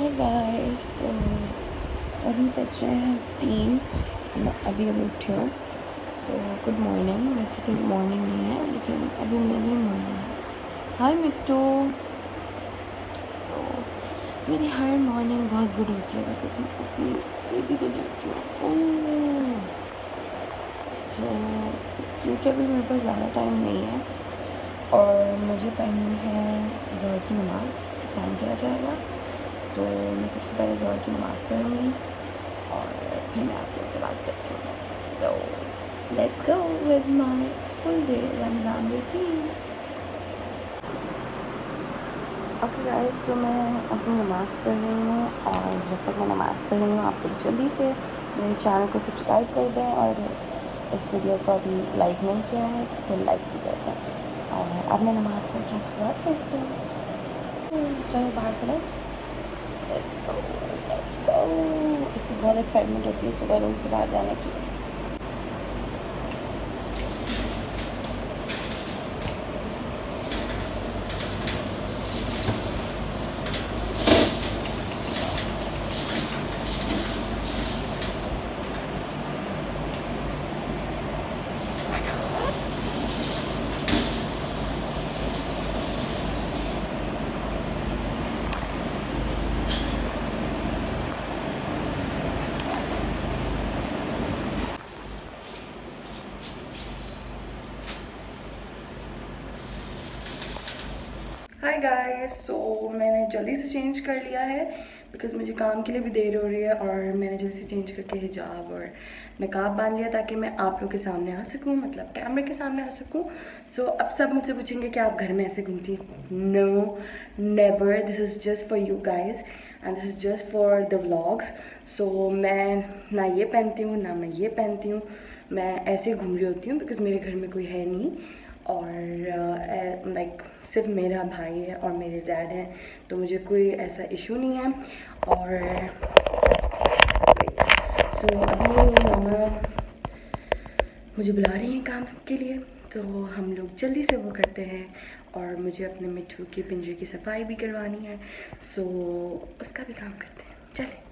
Hi guys, अभी बज रहे हैं 3। मैं अभी उठी हूँ। So good morning. वैसे तो मॉर्निंग नहीं है, लेकिन अभी मेरी मॉर्निंग है। हाय मिट्टू। सो मेरी हर मॉर्निंग बहुत गुड होती है बिकॉज मैं अपनी बेबी को देखती हूँ। सो क्योंकि अभी मेरे पास ज़्यादा टाइम नहीं है और मुझे पढ़नी है ज़ोहर की नमाज़, टाइम चला जाएगा। तो मैं सबसे पहले ज़ोहर की नमाज़ पढ़ूँगी और फिर मैं आप लोगों से बात करती हूँ। So let's go with my full day Ramzan routine. Okay guys, तो मैं अपनी नमाज़ पढ़ रही हूँ और जब तक मैं नमाज़ पढ़ रही हूँ आप लोग जल्दी से मेरे चैनल को सब्सक्राइब कर दें और इस वीडियो को अभी लाइक नहीं किया है तो लाइक भी कर दें। और अब मैं नमाज़ पढ़ के आपसे बात करती हूँ। चलो बाहर चले, लेट्स गो लेट्स गो। इसमें बहुत एक्साइटमेंट होती है सुबह रूम से बाहर जाने की। हाय गाइस, सो मैंने जल्दी से चेंज कर लिया है बिकॉज़ मुझे काम के लिए भी देर हो रही है और मैंने जल्दी से चेंज करके हिजाब और नकाब बांध लिया ताकि मैं आप लोग के सामने आ सकूं, मतलब कैमरे के सामने आ सकूं। सो अब सब मुझसे पूछेंगे कि आप घर में ऐसे घूमती? No never, this is just for you guys and this is just for the vlogs. So मैं ना ये पहनती हूँ ना मैं ये पहनती हूँ, मैं ऐसे घूम रही होती हूँ बिकॉज़ मेरे घर में कोई है नहीं और लाइक सिर्फ मेरा भाई है और मेरे डैड हैं, तो मुझे कोई ऐसा इशू नहीं है। और सो अभी मेरी मामा मुझे बुला रही हैं काम के लिए, तो हम लोग जल्दी से वो करते हैं और मुझे अपने मिट्टू के पिंजरे की सफाई भी करवानी है। सो उसका भी काम करते हैं, चलें।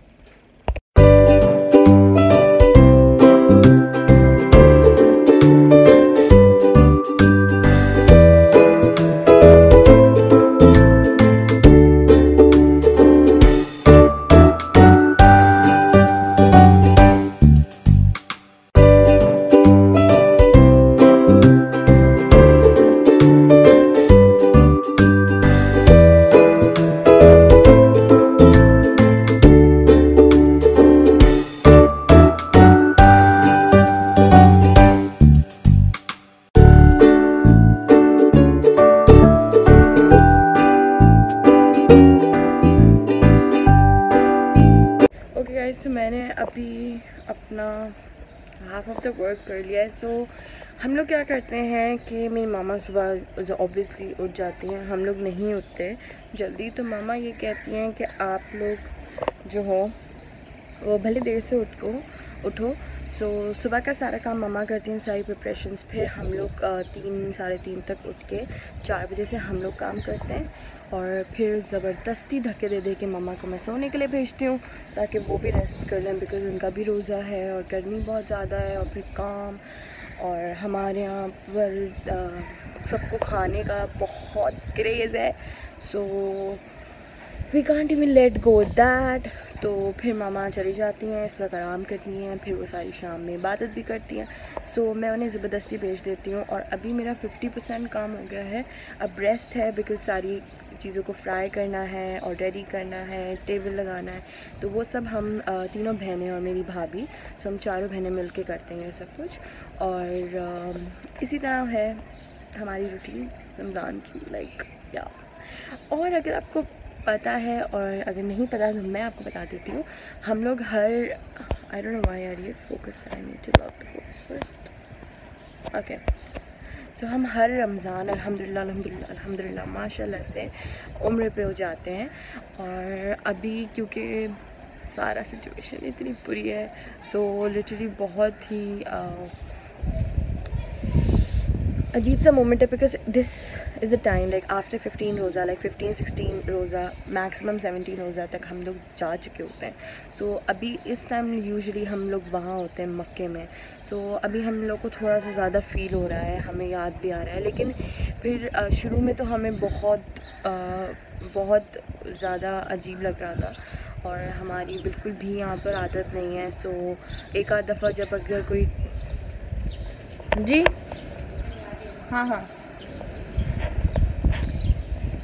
तो मैंने अभी अपना हाफ ऑफ द वर्क कर लिया है। सो हम लोग क्या करते हैं कि मेरी मामा सुबह ऑब्वियसली उठ जाती हैं, हम लोग नहीं उठते जल्दी, तो मामा ये कहती हैं कि आप लोग जो हो वो भले देर से उठो। सो सुबह का सारा काम मम्मा करती हैं, सारी प्रिपरेशंस। फिर हम लोग 3 साढ़े 3 तक उठ के 4 बजे से हम लोग काम करते हैं और फिर ज़बरदस्ती धक्के दे के मम्मा को मैं सोने के लिए भेजती हूँ ताकि वो भी रेस्ट कर लें बिकॉज़ उनका भी रोज़ा है और गर्मी बहुत ज़्यादा है और फिर काम। और हमारे यहाँ पर सबको खाने का बहुत क्रेज़ है, so we can't even let go that. तो फिर मामा चली जाती हैं, इस वक्त आराम करती हैं, फिर वो सारी शाम में इबादत भी करती हैं। सो मैं उन्हें ज़बरदस्ती भेज देती हूँ और अभी मेरा 50% काम हो गया है। अब रेस्ट है बिकॉज़ सारी चीज़ों को फ्राई करना है और रेडी करना है, टेबल लगाना है, तो वो सब हम तीनों बहनें और मेरी भाभी, सो हम चारों बहनें मिल के करते हैं सब कुछ। और इसी तरह है हमारी रूटीन रमज़ान की, लाइक या। और अगर आपको पता है और अगर नहीं पता तो मैं आपको बता देती हूँ, हम लोग हर आई डोंट नो व्हाई यार ये focus, I need to lock the focus first. Okay, so हम हर रमज़ान अल्हम्दुलिल्लाह माशाल्लाह से उम्र पे हो जाते हैं। और अभी क्योंकि सारा सिचुएशन इतनी बुरी है, सो लिटरली बहुत ही अजीब सा मोमेंट है because this is a time like after 15 रोज़ा, लाइक 15-16 रोज़ा, मैक्सिमम 17 रोज़ा तक हम लोग जा चुके होते हैं. सो अभी इस टाइम यूजुअली हम लोग वहाँ होते हैं मक्के में. सो अभी हम लोग को थोड़ा सा ज़्यादा फ़ील हो रहा है, हमें याद भी आ रहा है. लेकिन फिर शुरू में तो हमें बहुत ज़्यादा अजीब लग रहा था और हमारी बिल्कुल भी यहाँ पर आदत नहीं है. सो एक आध दफ़ा जब अगर कोई जी हाँ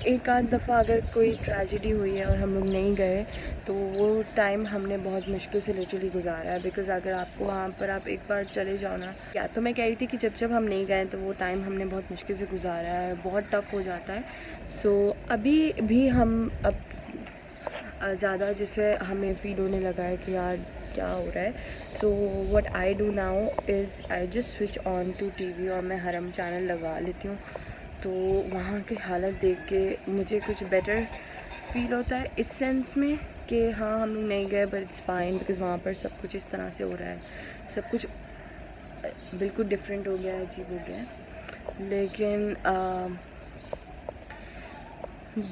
एक आध दफ़ा अगर कोई ट्रेजेडी हुई है और हम लोग नहीं गए तो वो टाइम हमने बहुत मुश्किल से लिटरली गुजारा है. बिकॉज़ अगर आपको वहाँ पर आप एक बार चले जाओ ना, या तो मैं कह रही थी कि जब हम नहीं गए तो वो टाइम हमने बहुत मुश्किल से गुजारा है, बहुत टफ़ हो जाता है. सो अभी भी हम अब ज़्यादा जैसे हमें फ़ील होने लगा है कि यार क्या हो रहा है. So what I do now is I just switch on to TV और मैं हरम चैनल लगा लेती हूँ. तो वहाँ की हालत देख के मुझे कुछ बेटर फील होता है इस सेंस में कि हाँ हम लोग नहीं गए बट इट्स फाइन बिकॉज़ वहाँ पर सब कुछ इस तरह से हो रहा है, सब कुछ बिल्कुल डिफरेंट हो गया है, अजीब हो गया है. लेकिन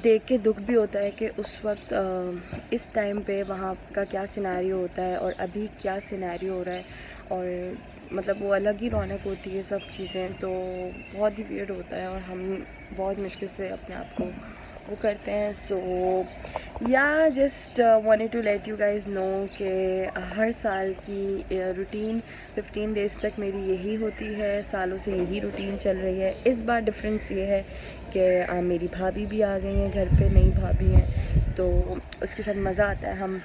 देख के दुख भी होता है कि उस वक्त इस टाइम पे वहाँ का क्या सिनेरियो होता है और अभी क्या सिनेरियो हो रहा है. और मतलब वो अलग ही रौनक होती है सब चीज़ें, तो बहुत ही वियर्ड होता है और हम बहुत मुश्किल से अपने आप को वो करते हैं. So yeah just wanted to let you guys know कि हर साल की रूटीन 15 डेज़ तक मेरी यही होती है, सालों से यही रूटीन चल रही है. इस बार डिफरेंस ये है कि मेरी भाभी भी आ गई हैं घर पे, नई भाभी हैं, तो उसके साथ मज़ा आता है. हम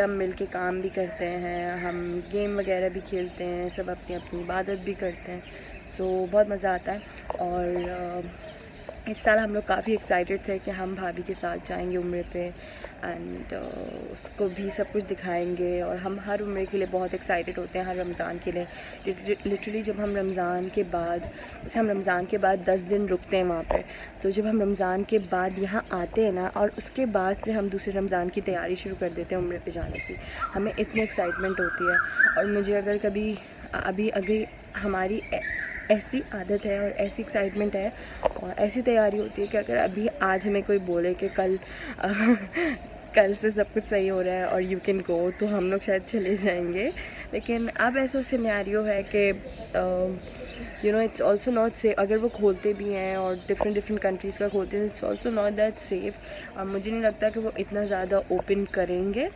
मिल के काम भी करते हैं, हम गेम वगैरह भी खेलते हैं, सब अपनी अपनी इबादत भी करते हैं. सो बहुत मज़ा आता है. और इस साल हम लोग काफ़ी एक्साइटेड थे कि हम भाभी के साथ जाएंगे उम्रे पे एंड उसको भी सब कुछ दिखाएंगे. और हम हर उम्रे के लिए बहुत एक्साइटेड होते हैं, हर रमज़ान के लिए. लिटरली जब हम रमज़ान के बाद, जैसे हम रमज़ान के बाद 10 दिन रुकते हैं वहाँ पर, तो जब हम रमज़ान के बाद यहाँ आते हैं ना, और उसके बाद से हम दूसरे रमज़ान की तैयारी शुरू कर देते हैं उम्रे पे जाने की. हमें इतनी एक्साइटमेंट होती है. और मुझे अगर कभी अगर हमारी ऐसी आदत है और ऐसी एक्साइटमेंट है और ऐसी तैयारी होती है कि अगर अभी आज हमें कोई बोले कि कल से सब कुछ सही हो रहा है और यू कैन गो, तो हम लोग शायद चले जाएंगे. लेकिन अब ऐसा सिनेरियो है कि you know it's also not safe. अगर वो खोलते भी हैं और डिफरेंट कंट्रीज़ का खोलते हैं, it's also not that safe. और मुझे नहीं लगता कि वो इतना ज़्यादा ओपन करेंगे.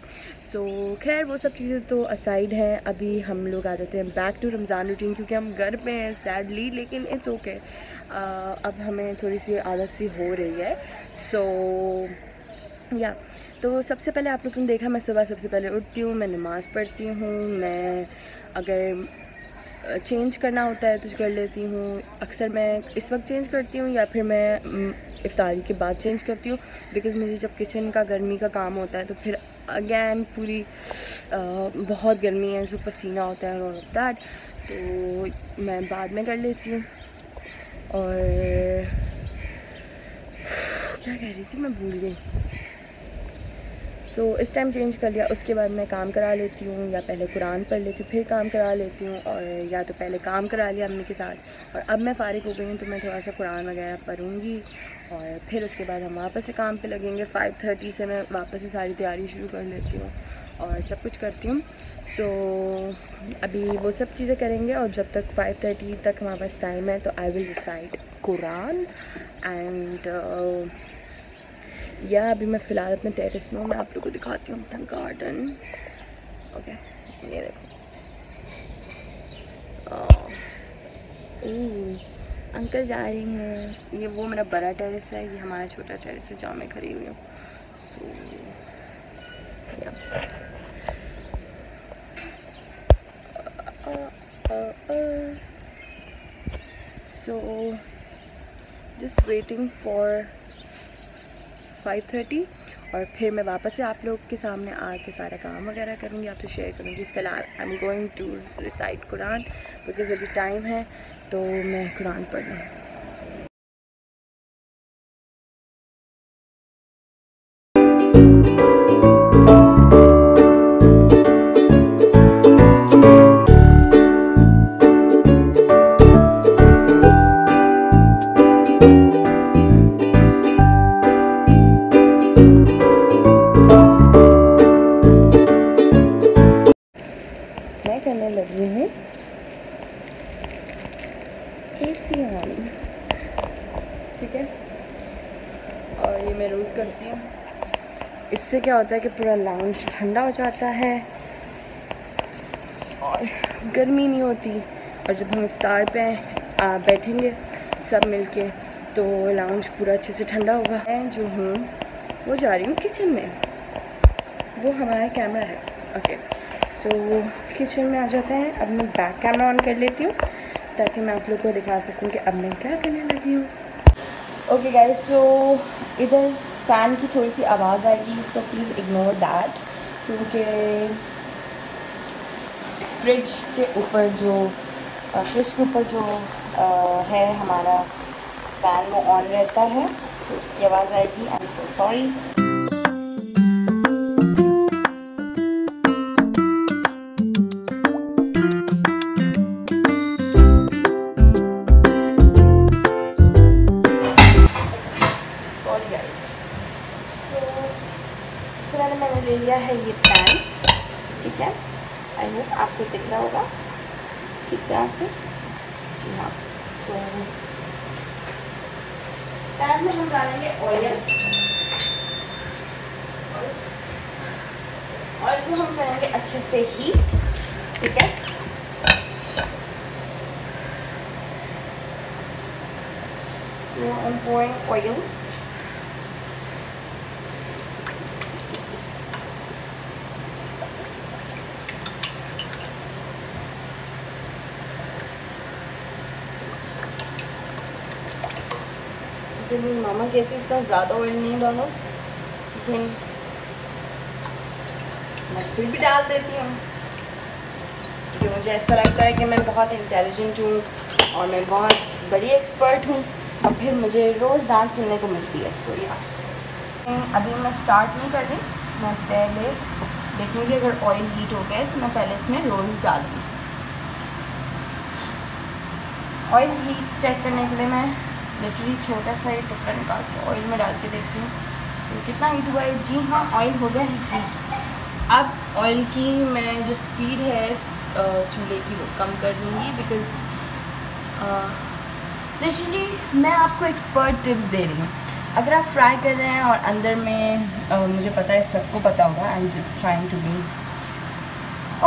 सो खैर वो सब चीज़ें तो असाइड हैं. अभी हम लोग आ जाते हैं बैक टू रमज़ान रूटीन, क्योंकि हम घर पे हैं सैडली, लेकिन इट्स ओके. अब हमें थोड़ी सी आदत सी हो रही है. सो या तो सबसे पहले आप लोगों ने देखा, मैं सुबह सबसे पहले उठती हूँ, मैं नमाज़ पढ़ती हूँ. मैं अगर चेंज करना होता है तो कर लेती हूँ. अक्सर मैं इस वक्त चेंज करती हूँ या फिर मैं इफ्तारी के बाद चेंज करती हूँ. बिकॉज़ मुझे जब किचन का गर्मी का काम होता है तो फिर अगैन पूरी बहुत गर्मी है, सो पसीना होता है और दैट, तो मैं बाद में कर लेती हूँ. और क्या कह रही थी मैं भूल गई. सो इस टाइम चेंज कर लिया, उसके बाद मैं काम करा लेती हूँ, या पहले कुरान पढ़ लेती हूँ फिर काम करा लेती हूँ, और या तो पहले काम करा लिया अम्मी के साथ और अब मैं फ़ारिग हो गई हूँ तो मैं थोड़ा सा कुरान वगैरह पढ़ूँगी और फिर उसके बाद हम वापस से काम पे लगेंगे. 5:30 से मैं वापस से सारी तैयारी शुरू कर लेती हूँ और सब कुछ करती हूँ. सो अभी वो सब चीज़ें करेंगे और जब तक 5:30 तक हमारे पास टाइम है तो I will recite Quran. And या अभी मैं फ़िलहाल अपने टेरेस में हूँ, मैं आप लोगों को दिखाती हूँ अपना गार्डन. ओके ये देखो, अंकल जा रही हैं. ये वो मेरा बड़ा टेरेस है, ये हमारा छोटा टेरेस है जहाँ मैं खड़ी हुई हूँ. सो जस्ट वेटिंग फॉर 5:30 और फिर मैं वापस से आप लोग के सामने आके सारा काम वगैरह करूँगी, आपसे शेयर करूँगी. फ़िलहाल I am going to recite Quran because अभी टाइम है तो मैं कुरान पढ़ लूँ. कर रही हूँ एसी ऑन, ठीक है। और ये मैं रोज़ करती हूँ। इससे क्या होता है कि पूरा लाउंज ठंडा हो जाता है और गर्मी नहीं होती। और जब हम इफ्तार पे बैठेंगे सब मिलके तो लाउंज पूरा अच्छे से ठंडा होगा। मैं जो हूँ वो जा रही हूँ किचन में, वो हमारा कैमरा है। ओके सो किचन में आ जाता है। अब मैं बैक कैमरा ऑन कर लेती हूँ ताकि मैं आप लोग को दिखा सकूँ कि अब मैं क्या करने लगी हूँ। ओके गाइस, सो इधर फ़ैन की थोड़ी सी आवाज़ आएगी, सो प्लीज़ इग्नोर दैट, क्योंकि फ्रिज के ऊपर जो है हमारा फ़ैन वो ऑन रहता है, तो उसकी आवाज़ आएगी। I am so sorry. सबसे पहले मैंने ले लिया है ये पैन, ठीक है। आई होप आपको दिख रहा होगा ठीक तरह से, जी हाँ। सो पैन में हम डालेंगे ऑयल। ऑयल को हम करेंगे अच्छे से हीट, ठीक है। सो आई एम pouring ऑयल। मेरी मामा कहती है इतना ज़्यादा ऑयल नहीं डालो, लेकिन मैं फिर भी डाल देती हूँ क्योंकि मुझे ऐसा लगता है कि मैं बहुत इंटेलिजेंट हूँ और मैं बहुत बड़ी एक्सपर्ट हूँ और फिर मुझे रोज़ डांस सुनने को मिलती है। सो या अभी मैं स्टार्ट नहीं कर रही, मैं पहले देखूँगी अगर ऑयल हीट हो गया तो मैं पहले इसमें रोल्स डालूँगी। ऑयल हीट चेक करने के लिए मैं लिटरली छोटा सा ये टुकड़ा निकाल के ऑयल में डाल के देखती हूँ तो कितना हीट हुआ है। जी हाँ, ऑयल हो गया है हीट। अब ऑयल की मैं जो स्पीड है चूल्हे की वो कम कर दूँगी, बिकॉज़ लिटरली मैं आपको एक्सपर्ट टिप्स दे रही हूँ। अगर आप फ्राई कर रहे हैं और अंदर में मुझे पता है सबको पता होगा, I am just trying to be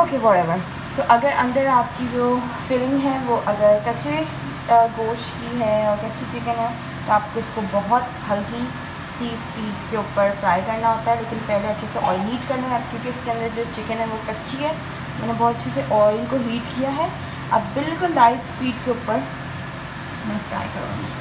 okay whatever. तो अगर अंदर आपकी जो फिलिंग है वो अगर कच्चे गोश्त की है और कच्ची चिकन है तो आपको इसको बहुत हल्की सी स्पीड के ऊपर फ्राई करना होता है, लेकिन पहले अच्छे से ऑयल हीट करना है क्योंकि इसके अंदर जो चिकन है वो कच्ची है। मैंने बहुत अच्छे से ऑयल को हीट किया है। अब बिल्कुल लाइट स्पीड के ऊपर मैं फ्राई करूँगी।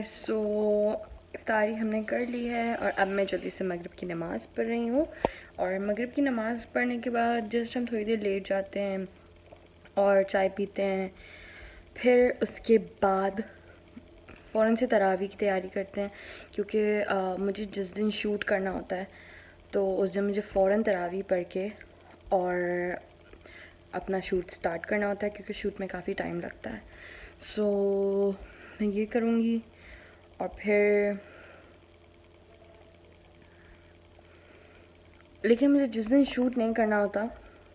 गाइस, सो इफ्तारी हमने कर ली है और अब मैं जल्दी से मगरिब की नमाज़ पढ़ रही हूँ। और मगरिब की नमाज़ पढ़ने के बाद जस्ट हम थोड़ी देर लेट जाते हैं और चाय पीते हैं। फिर उसके बाद फ़ौरन से तरावी की तैयारी करते हैं, क्योंकि मुझे जिस दिन शूट करना होता है तो उस दिन मुझे फ़ौरन तरावी पढ़ के और अपना शूट स्टार्ट करना होता है, क्योंकि शूट में काफ़ी टाइम लगता है। सो मैं ये करूँगी और फिर लेकिन मुझे जिस दिन शूट नहीं करना होता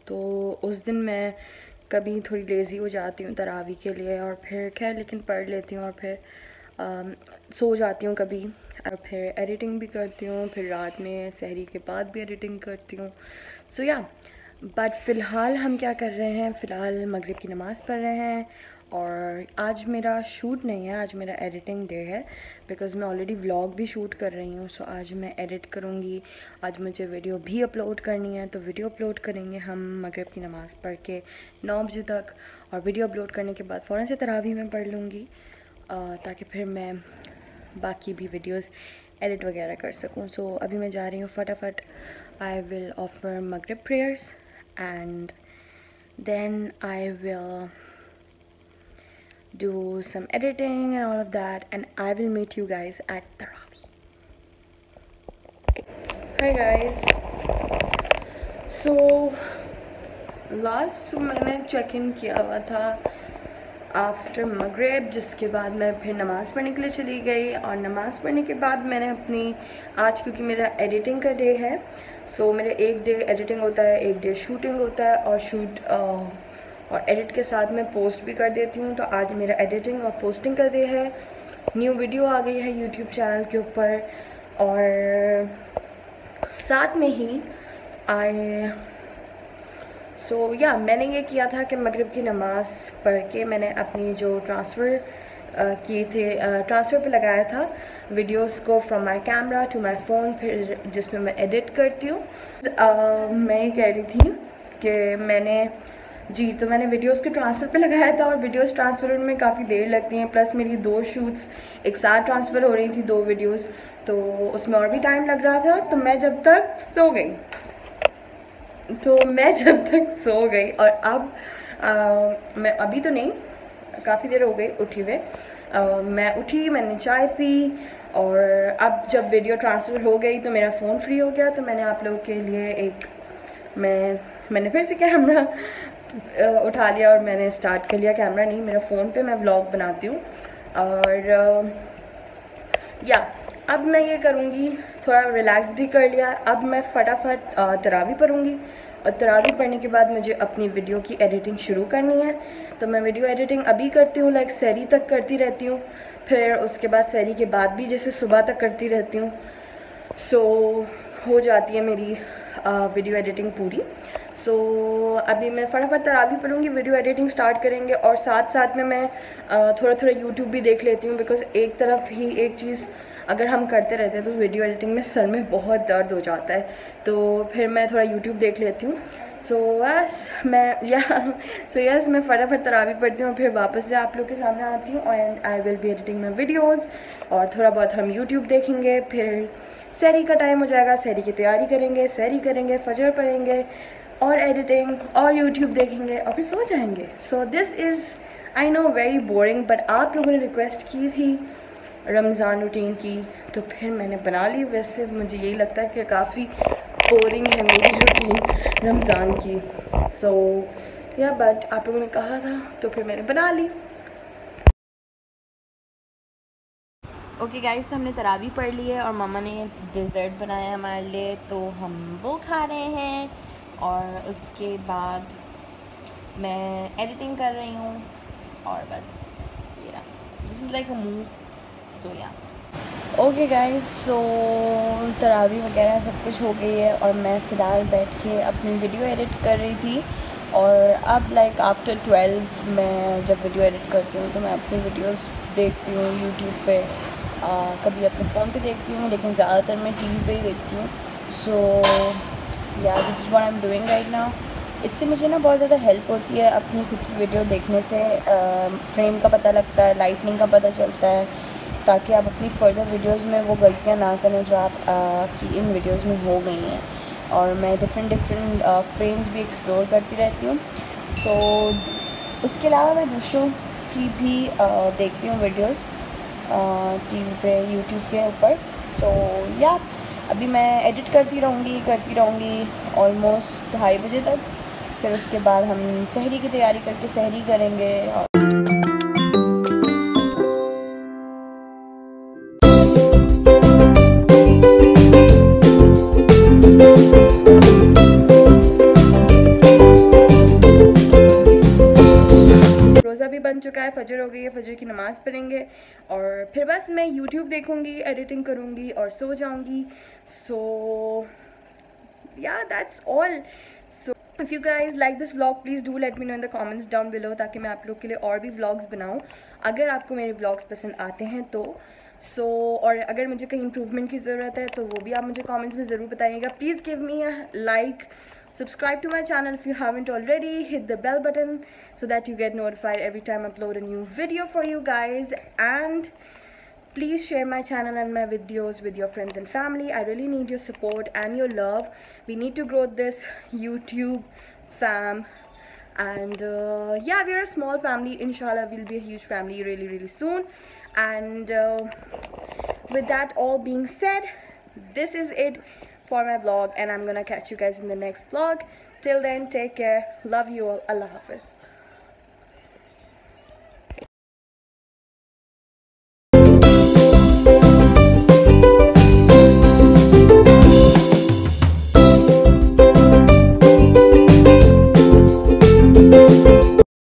तो उस दिन मैं कभी थोड़ी लेज़ी हो जाती हूँ तरावी के लिए, और फिर खैर लेकिन पढ़ लेती हूँ और फिर सो जाती हूँ कभी, और फिर एडिटिंग भी करती हूँ, फिर रात में सहरी के बाद भी एडिटिंग करती हूँ। सो या बट फ़िलहाल हम क्या कर रहे हैं, फ़िलहाल मगरिब की नमाज़ पढ़ रहे हैं। और आज मेरा शूट नहीं है, आज मेरा एडिटिंग डे है, बिकॉज़ मैं ऑलरेडी व्लॉग भी शूट कर रही हूँ। सो आज मैं एडिट करूँगी, आज मुझे वीडियो भी अपलोड करनी है, तो वीडियो अपलोड करेंगे हम मगरिब की नमाज़ पढ़ के 9 बजे तक। और वीडियो अपलोड करने के बाद फ़ौरन से तरावी में पढ़ लूँगी, ताकि फिर मैं बाकी भी वीडियोस एडिट वगैरह कर सकूँ। सो अभी मैं जा रही हूँ फटाफट। आई विल ऑफर मगरिब prayers and then I will do some editing and all of that, and I will meet you guys at Taraweeh. Hi guys, so last मैंने चेक इन किया हुआ था आफ्टर मगरिब, जिसके बाद मैं फिर नमाज़ पढ़ने के लिए चली गई। और नमाज़ पढ़ने के बाद मैंने अपनी आज, क्योंकि मेरा एडिटिंग का डे है, सो मेरा एक डे एडिटिंग होता है, एक डे शूटिंग होता है, और और एडिट के साथ मैं पोस्ट भी कर देती हूँ। तो आज मेरा एडिटिंग और पोस्टिंग का डे है। न्यू वीडियो आ गई है यूट्यूब चैनल के ऊपर, और साथ में ही मैंने ये किया था कि मगरिब की नमाज़ पढ़ के मैंने अपनी जो ट्रांसफ़र किए थे, ट्रांसफ़र पे लगाया था वीडियोस को from my camera to my phone, फिर जिसमें मैं एडिट करती हूँ। मैं ये कह रही थी कि मैंने वीडियोस के ट्रांसफ़र पे लगाया था, और वीडियोस ट्रांसफ़र में काफ़ी देर लगती हैं, प्लस मेरी 2 शूट्स एक साथ ट्रांसफ़र हो रही थी, 2 वीडियोस, तो उसमें और भी टाइम लग रहा था। तो मैं जब तक सो गई और अब मैं अभी तो नहीं, काफ़ी देर हो गई उठी हुए, मैं उठी, मैंने चाय पी, और अब जब वीडियो ट्रांसफ़र हो गई तो मेरा फ़ोन फ्री हो गया। तो मैंने आप लोगों के लिए मैंने फिर से कैमरा उठा लिया और मैंने स्टार्ट कर लिया, कैमरा नहीं, मेरा फ़ोन पे मैं व्लॉग बनाती हूँ। और अब मैं ये करूँगी, थोड़ा रिलैक्स भी कर लिया, अब मैं फटाफट तरावी पढ़ूँगी, और तरावी पढ़ने के बाद मुझे अपनी वीडियो की एडिटिंग शुरू करनी है। तो मैं वीडियो एडिटिंग अभी करती हूँ, लाइक सहरी तक करती रहती हूँ, फिर उसके बाद सहरी के बाद भी जैसे सुबह तक करती रहती हूँ। सो हो जाती है मेरी वीडियो एडिटिंग पूरी। सो अभी मैं फटाफट तरावी पढ़ूँगी, वीडियो एडिटिंग स्टार्ट करेंगे, और साथ साथ में मैं थोड़ा यूट्यूब भी देख लेती हूँ, बिकॉज़ एक तरफ ही एक चीज़ अगर हम करते रहते हैं तो वीडियो एडिटिंग में सर में बहुत दर्द हो जाता है, तो फिर मैं थोड़ा यूट्यूब देख लेती हूँ। सो यस मैं फटाफट तरावी पढ़ती हूँ, फिर वापस से आप लोग के सामने आती हूँ, and I will be editing my videos, और थोड़ा बहुत हम यूट्यूब देखेंगे, फिर सहरी का टाइम हो जाएगा, सहरी की तैयारी करेंगे, सहरी करेंगे, फजर पढ़ेंगे, और एडिटिंग और यूट्यूब देखेंगे, और फिर सो जाएंगे। So this is I know very boring, but आप लोगों ने रिक्वेस्ट की थी रमज़ान रूटीन की, तो फिर मैंने बना ली। वैसे मुझे यही लगता है कि काफ़ी बोरिंग है मेरी रूटीन रमज़ान की, बट आप लोगों ने कहा था तो फिर मैंने बना ली। ओके गाइस, हमने तरावी पढ़ ली है और मम्मा ने डिज़र्ट बनाया है हमारे लिए, तो हम वो खा रहे हैं, और उसके बाद मैं एडिटिंग कर रही हूँ, और बस ये रहा, this is like a mousse. Okay guys, so तरावी वगैरह सब कुछ हो गई है, और मैं फ़िलहाल बैठ के अपनी वीडियो एडिट कर रही थी। और अब लाइक आफ्टर 12 मैं जब वीडियो एडिट करती हूँ तो मैं अपनी वीडियोस देखती हूँ यूट्यूब पे, कभी अपने फ़ोन पे देखती हूँ, लेकिन ज़्यादातर मैं टीवी पे ही देखती हूँ। So this is what I am doing right now. इससे मुझे ना बहुत ज़्यादा हेल्प होती है अपनी खुद की वीडियो देखने से, फ्रेम का पता लगता है, लाइटनिंग का पता चलता है, ताकि आप अपनी फर्दर वीडियोस में वो गलतियाँ ना करें जो आप की इन वीडियोस में हो गई हैं। और मैं डिफरेंट फ्रेम्स भी एक्सप्लोर करती रहती हूँ। सो उसके अलावा मैं दूसरों की भी देखती हूँ वीडियोस टीवी पे, यूट्यूब के ऊपर। सो या अभी मैं एडिट करती रहूँगी ऑलमोस्ट 2:30 बजे तक। फिर उसके बाद हम सहरी की तैयारी करके सहरी करेंगे। रोज़ा भी बन चुका है, फजर हो गई है, फजर की नमाज़ पढ़ेंगे और फिर बस मैं यूट्यूब देखूँगी, एडिटिंग करूँगी और सो जाऊँगी। सो yeah, that's all. So if you guys like this vlog, please do let me know in the comments down below ताकि मैं आप लोग के लिए और भी vlogs बनाऊँ अगर आपको मेरे vlogs पसंद आते हैं तो। और अगर मुझे कहीं improvement की ज़रूरत है तो वो भी आप मुझे comments में ज़रूर बताइएगा। Please give me a like, subscribe to my channel if you haven't already, hit the bell button so that you get notified every time I upload a new video for you guys, and please share my channel and my videos with your friends and family. I really need your support and your love. We need to grow this YouTube fam. And yeah, we're a small family. Inshallah, we'll be a huge family really soon. And with that all being said, this is it for my vlog. And I'm gonna catch you guys in the next vlog. Till then, take care. Love you all. Allah Hafiz.